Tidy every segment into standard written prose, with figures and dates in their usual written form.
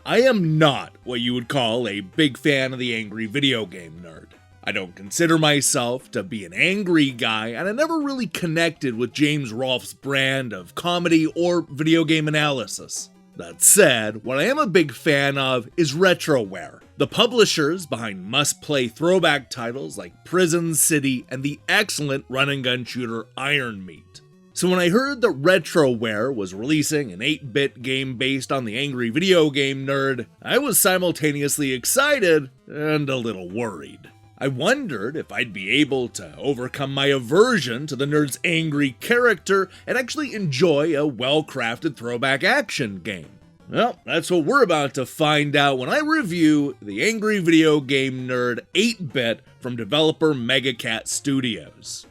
I am not what you would call a big fan of the angry video game nerd. I don't consider myself to be an angry guy, and I never really connected with James Rolfe's brand of comedy or video game analysis. That said, what I am a big fan of is Retroware, the publishers behind must-play throwback titles like Prison City and the excellent run-and-gun shooter Iron Meat. So when I heard that Retroware was releasing an 8-bit game based on the angry video game nerd, I was simultaneously excited and a little worried. I wondered if I'd be able to overcome my aversion to the nerd's angry character and actually enjoy a well-crafted throwback action game. Well, that's what we're about to find out when I review the Angry Video Game Nerd 8-bit from developer Megacat Studios.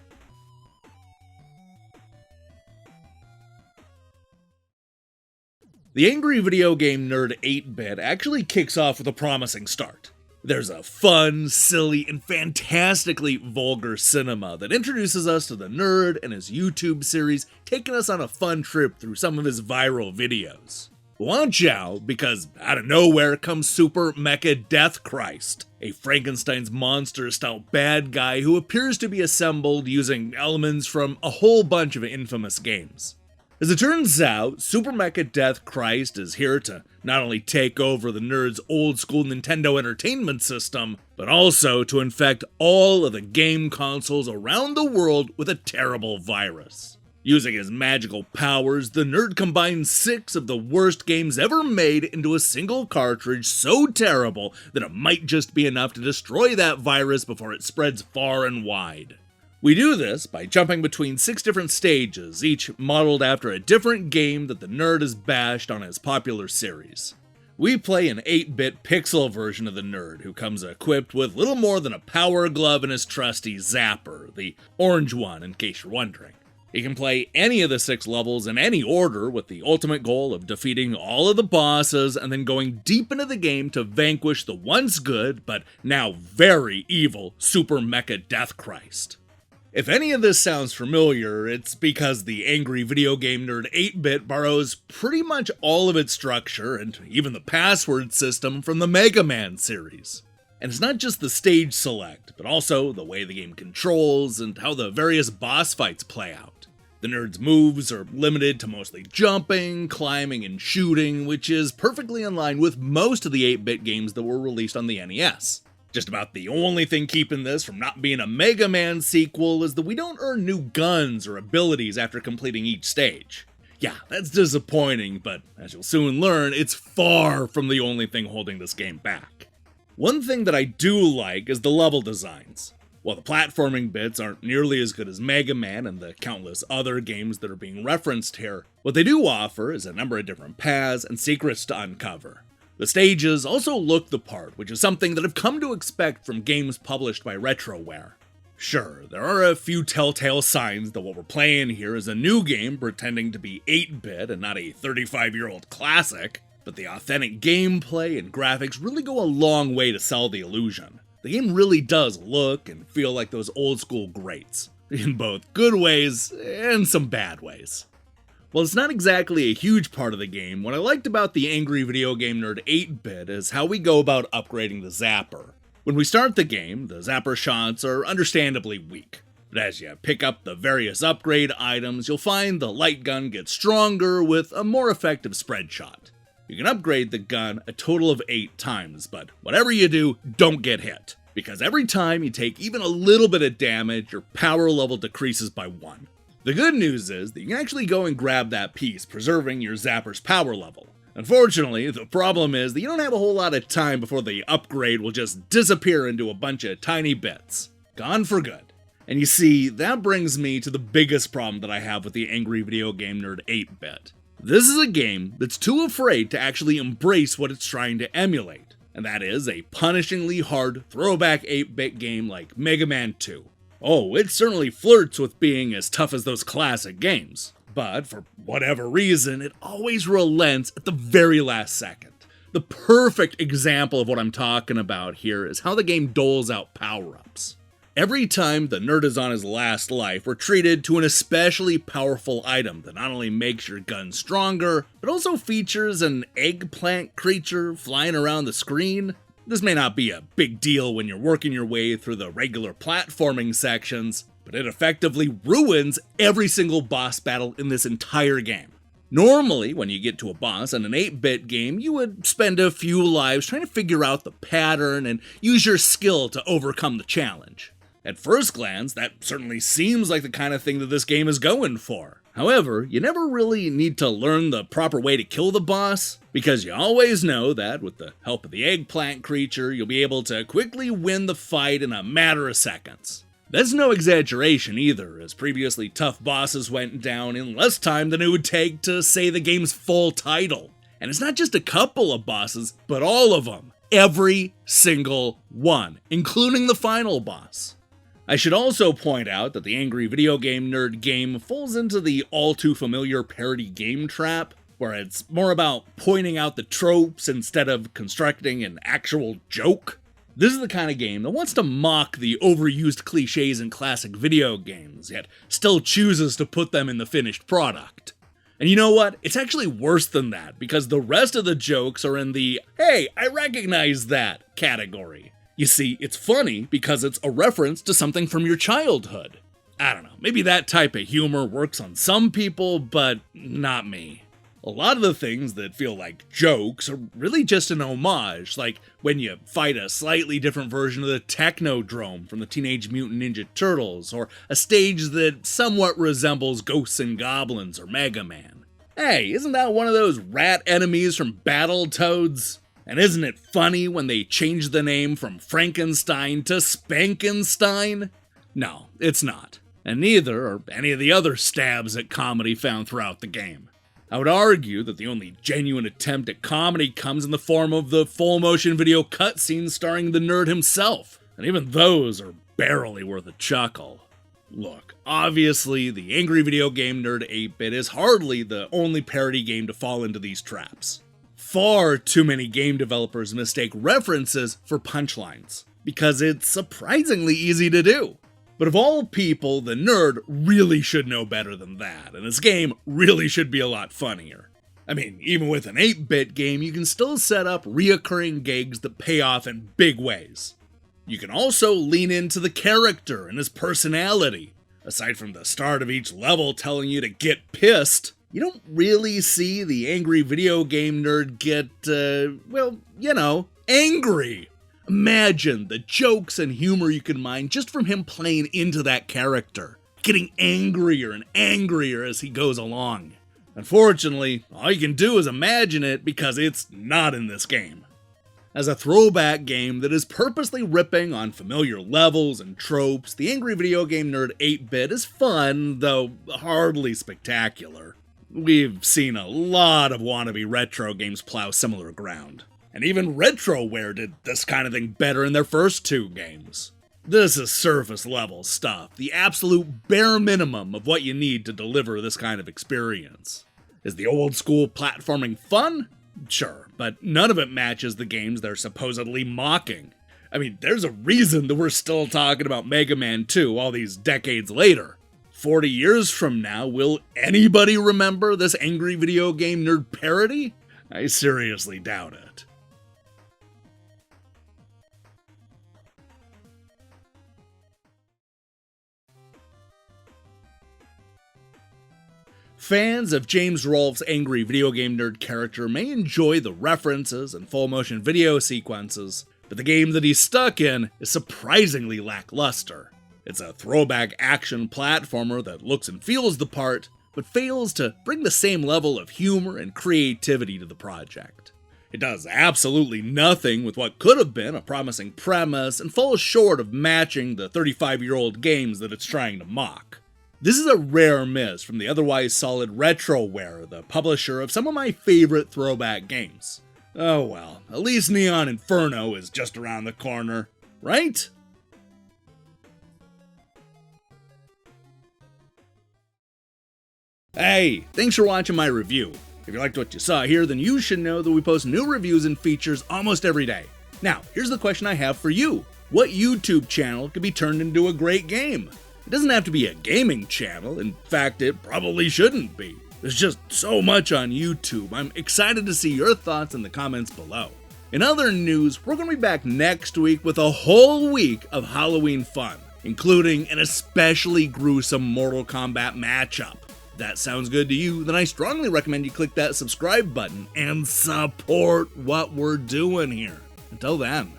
The Angry Video Game Nerd 8-bit actually kicks off with a promising start. There's a fun, silly, and fantastically vulgar cinema that introduces us to the nerd and his YouTube series, taking us on a fun trip through some of his viral videos. Watch out, because out of nowhere comes Super Mecha Death Christ, a Frankenstein's monster-style bad guy who appears to be assembled using elements from a whole bunch of infamous games. As it turns out, Super Mecha Death Christ is here to not only take over the nerd's old-school Nintendo Entertainment System, but also to infect all of the game consoles around the world with a terrible virus. Using his magical powers, the nerd combines 6 of the worst games ever made into a single cartridge so terrible that it might just be enough to destroy that virus before it spreads far and wide. We do this by jumping between 6 different stages, each modeled after a different game that the nerd has bashed on his popular series. We play an 8-bit pixel version of the nerd, who comes equipped with little more than a power glove and his trusty Zapper, the orange one in case you're wondering. He can play any of the 6 levels in any order, with the ultimate goal of defeating all of the bosses and then going deep into the game to vanquish the once good, but now very evil, Super Mecha Death Christ. If any of this sounds familiar, it's because the Angry Video Game Nerd 8-bit borrows pretty much all of its structure and even the password system from the Mega Man series. And it's not just the stage select, but also the way the game controls and how the various boss fights play out. The nerd's moves are limited to mostly jumping, climbing, and shooting, which is perfectly in line with most of the 8-bit games that were released on the NES. Just about the only thing keeping this from not being a Mega Man sequel is that we don't earn new guns or abilities after completing each stage. Yeah, that's disappointing, but as you'll soon learn, it's far from the only thing holding this game back. One thing that I do like is the level designs. While the platforming bits aren't nearly as good as Mega Man and the countless other games that are being referenced here, what they do offer is a number of different paths and secrets to uncover. The stages also look the part, which is something that I've come to expect from games published by Retroware. Sure, there are a few telltale signs that what we're playing here is a new game pretending to be 8-bit and not a 35-year-old classic, but the authentic gameplay and graphics really go a long way to sell the illusion. The game really does look and feel like those old-school greats, in both good ways and some bad ways. While it's not exactly a huge part of the game, what I liked about the Angry Video Game Nerd 8-bit is how we go about upgrading the Zapper. When we start the game, the Zapper shots are understandably weak, but as you pick up the various upgrade items, you'll find the light gun gets stronger with a more effective spread shot. You can upgrade the gun a total of 8 times, but whatever you do, don't get hit, because every time you take even a little bit of damage, your power level decreases by 1. The good news is that you can actually go and grab that piece, preserving your Zapper's power level. Unfortunately, the problem is that you don't have a whole lot of time before the upgrade will just disappear into a bunch of tiny bits. Gone for good. And you see, that brings me to the biggest problem that I have with the Angry Video Game Nerd 8-bit. This is a game that's too afraid to actually embrace what it's trying to emulate, and that is a punishingly hard throwback 8-bit game like Mega Man 2. Oh, it certainly flirts with being as tough as those classic games, but for whatever reason, it always relents at the very last second. The perfect example of what I'm talking about here is how the game doles out power-ups. Every time the nerd is on his last life, we're treated to an especially powerful item that not only makes your gun stronger, but also features an eggplant creature flying around the screen. This may not be a big deal when you're working your way through the regular platforming sections, but it effectively ruins every single boss battle in this entire game. Normally, when you get to a boss in an 8-bit game, you would spend a few lives trying to figure out the pattern and use your skill to overcome the challenge. At first glance, that certainly seems like the kind of thing that this game is going for. However, you never really need to learn the proper way to kill the boss, because you always know that, with the help of the eggplant creature, you'll be able to quickly win the fight in a matter of seconds. That's no exaggeration either, as previously tough bosses went down in less time than it would take to say the game's full title. And it's not just a couple of bosses, but all of them. Every single one, including the final boss. I should also point out that the Angry Video Game Nerd game falls into the all-too-familiar parody game trap, where it's more about pointing out the tropes instead of constructing an actual joke. This is the kind of game that wants to mock the overused cliches in classic video games, yet still chooses to put them in the finished product. And you know what? It's actually worse than that, because the rest of the jokes are in the, "Hey, I recognize that" category. You see, it's funny because it's a reference to something from your childhood. I don't know, maybe that type of humor works on some people, but not me. A lot of the things that feel like jokes are really just an homage, like when you fight a slightly different version of the Technodrome from the Teenage Mutant Ninja Turtles, or a stage that somewhat resembles Ghosts and Goblins or Mega Man. Hey, isn't that one of those rat enemies from Battletoads? And isn't it funny when they change the name from Frankenstein to Spankenstein? No, it's not. And neither are any of the other stabs at comedy found throughout the game. I would argue that the only genuine attempt at comedy comes in the form of the full-motion video cutscenes starring the nerd himself, and even those are barely worth a chuckle. Look, obviously, the Angry Video Game Nerd 8-bit is hardly the only parody game to fall into these traps. Far too many game developers mistake references for punchlines, because it's surprisingly easy to do. But of all people, the nerd really should know better than that, and this game really should be a lot funnier. I mean, even with an 8-bit game, you can still set up reoccurring gigs that pay off in big ways. You can also lean into the character and his personality. Aside from the start of each level telling you to get pissed, you don't really see the Angry Video Game Nerd get, angry. Imagine the jokes and humor you can mine just from him playing into that character, getting angrier and angrier as he goes along. Unfortunately, all you can do is imagine it because it's not in this game. As a throwback game that is purposely ripping on familiar levels and tropes, the Angry Video Game Nerd 8-bit is fun, though hardly spectacular. We've seen a lot of wannabe retro games plow similar ground. And even Retroware did this kind of thing better in their first 2 games. This is surface level stuff, the absolute bare minimum of what you need to deliver this kind of experience. Is the old school platforming fun? Sure, but none of it matches the games they're supposedly mocking. I mean, there's a reason that we're still talking about Mega Man 2 all these decades later. 40 years from now, will anybody remember this Angry Video Game Nerd parody? I seriously doubt it. Fans of James Rolfe's Angry Video Game Nerd character may enjoy the references and full-motion video sequences, but the game that he's stuck in is surprisingly lackluster. It's a throwback action platformer that looks and feels the part, but fails to bring the same level of humor and creativity to the project. It does absolutely nothing with what could have been a promising premise and falls short of matching the 35-year-old games that it's trying to mock. This is a rare miss from the otherwise solid Retroware, the publisher of some of my favorite throwback games. Oh well, at least Neon Inferno is just around the corner, right? Hey, thanks for watching my review. If you liked what you saw here, then you should know that we post new reviews and features almost every day. Now, here's the question I have for you. What YouTube channel could be turned into a great game? It doesn't have to be a gaming channel. In fact, it probably shouldn't be. There's just so much on YouTube. I'm excited to see your thoughts in the comments below. In other news, we're going to be back next week with a whole week of Halloween fun, including an especially gruesome Mortal Kombat matchup. If that sounds good to you, then I strongly recommend you click that subscribe button and support what we're doing here. Until then.